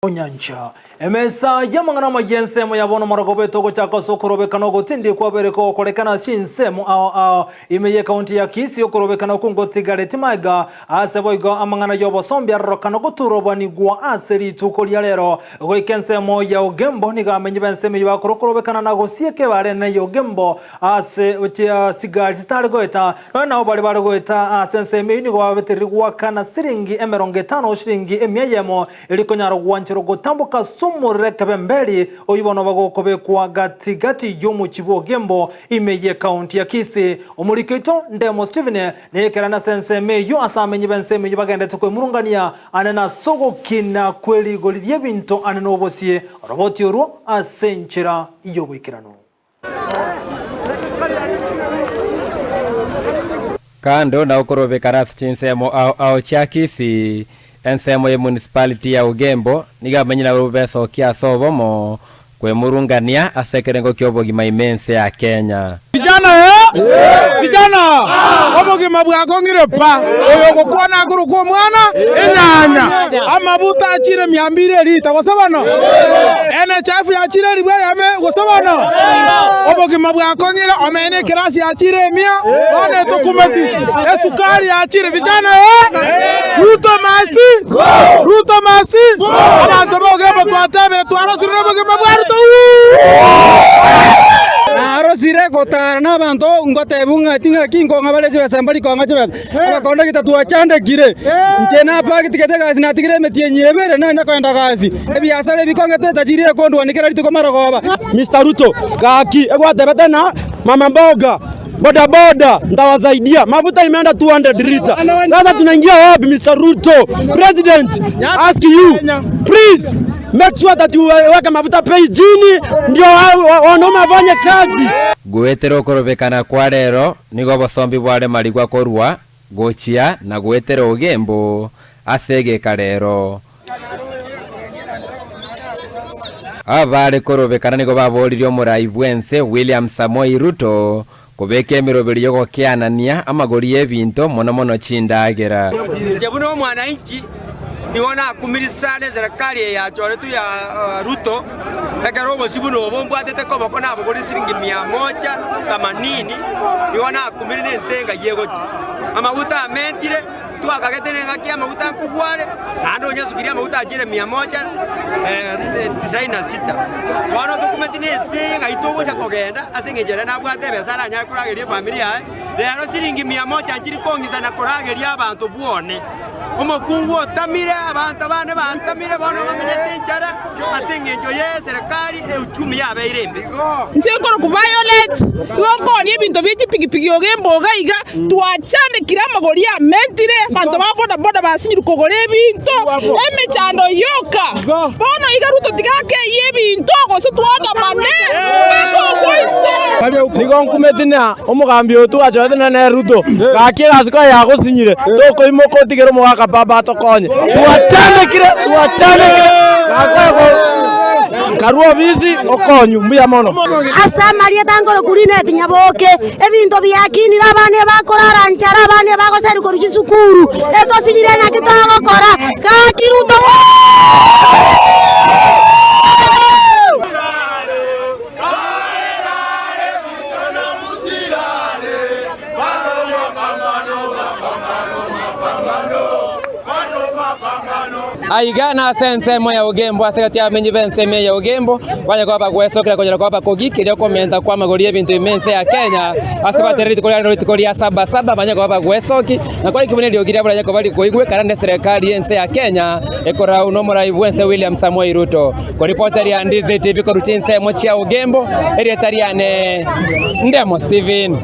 Onyancha emesa yamangana majensemo yabono maragobe togo chako sokorobekana gotindi kwabereko kolekana shinsemo imeye county ya Kisii okorobekana kungotigale timaiga aseboigo amangana yobo sombya rokana goturobani gwa aseri tukolia lero goikensemo ya ogembo nigamenye bensemo yabakorobekana na gosieke bare na yogembo ase utia sigari start goeta na obali bare goeta asenseme ni gwa beteri gwa kana siringi emeronge 5 shiringi emyeyemo elikonyaro gwanchiro gotambuka sumure kabembeli oyibono bagokobe kwa gati yomu chibo gembo imeye county ya Kisii omuliketo ndemo Steven nekerana senseme yo asamenye benseme bagende tukwe murungania anena sogo kina kweli goli byebinto aneno obosie roboti oru asenchera iyo bwikirano kando na okorobe karasi chinsemo au cha Kisii ensemo ye municipality ya Ugembo nigamenyina rubeso kia sobomo kwe murungania asekerengo kyobogima imense ya Kenya. Vijana obogima bwakongire pa oyo gokwana nguru kwa mwana enyanya amabuta achire 200 lita gosabano NHF ya achire libwe yame gosabano obogima bwakongire omene kirasi achire 100 one dokumenti esukari ya achire vijana Ruto masti abantu bogembo twatebere twarosire obogima bwaruto arosire gotara na bantu ngotebunga tinga kingo ngabale se sambali konga chebes abakonda kitatu achande gire nchena pa kitikete gazi na tigire metie nyebere na nyakwenda gazi ebiasale bikonga teta jirire kondo anikira litiko maragoba Mr. Ruto gaki egwatebete na mama mboga boda ndawasaidia mafuta imeenda 200 lita sasa tunaingia wapi Mr. Ruto president ask you please make sure that you weka mafuta pay chini ndio wanaume wafanye kazi gwetero korobekana kwa rero nigo bosombi bware marigwa korwa gochia na gwetero Ugembo asege karero abare korobekana nigo baboririo muraibwense William Samoei Ruto kubeka emiroberi yo gokianania amagori y'ebinto mono chindagera jebuno mwananchi niona kumirisane serikali ya choretu ya Ruto ekero bosibuno bombwatete koboko nabo kuri siringi 180 niona kumirine nsenga yegochi amaguta amentire twakagete nengakia amaguta nkugware nando nyasukiria amaguta ajire 196 wana dokumentine nsenga itogoja kogenda asengejera nabwate besara nya kurageria familia rero siringi 100 njiri kongisa na kurageria abantu buone omukungu otamire abantu bane bantamire bono bamenyete nchara asengejo ye serikali euchumi yabeirembe nchekoro ku violate ngoni ebinto biki pigipigi Ugembo gaiga twachane kira magori ya mentire bantu bafoda boda basinyira kogore ebinto emechando yoka bono igaruto tigake yebinto gose twanda mane nigo nkumetina omugambi otu achorethana na Ruto gakira asiko ya gosinyire toko imoko tigero mwaka baba tokonye tuachane kire karuo bizi okonyu mbuya mono asa maria tangoro kurine tinyaboke ebinto byakinira abane bakorara nchara abane bagoseri koruchi sukuru eto sinyire na kitagokora gakiruto aigana sensemo ya Ugembo asegati amenye benseme ya Ugembo wanya kwa bagwesokera konyera kwa bakogikire komenta kwa magori y'ebintu imense ya Kenya asebateriti kolia rotikolia 77 banya kwa bagwesoki na kwa kibone liogiria banya kwa bali koigwe karande serikali yense ya Kenya ekora uno muraibwense William Samoei Ruto kwa reporter ya Ndizi TV ko ruchinse mo cha Ugembo erietariane Ndemo Steven.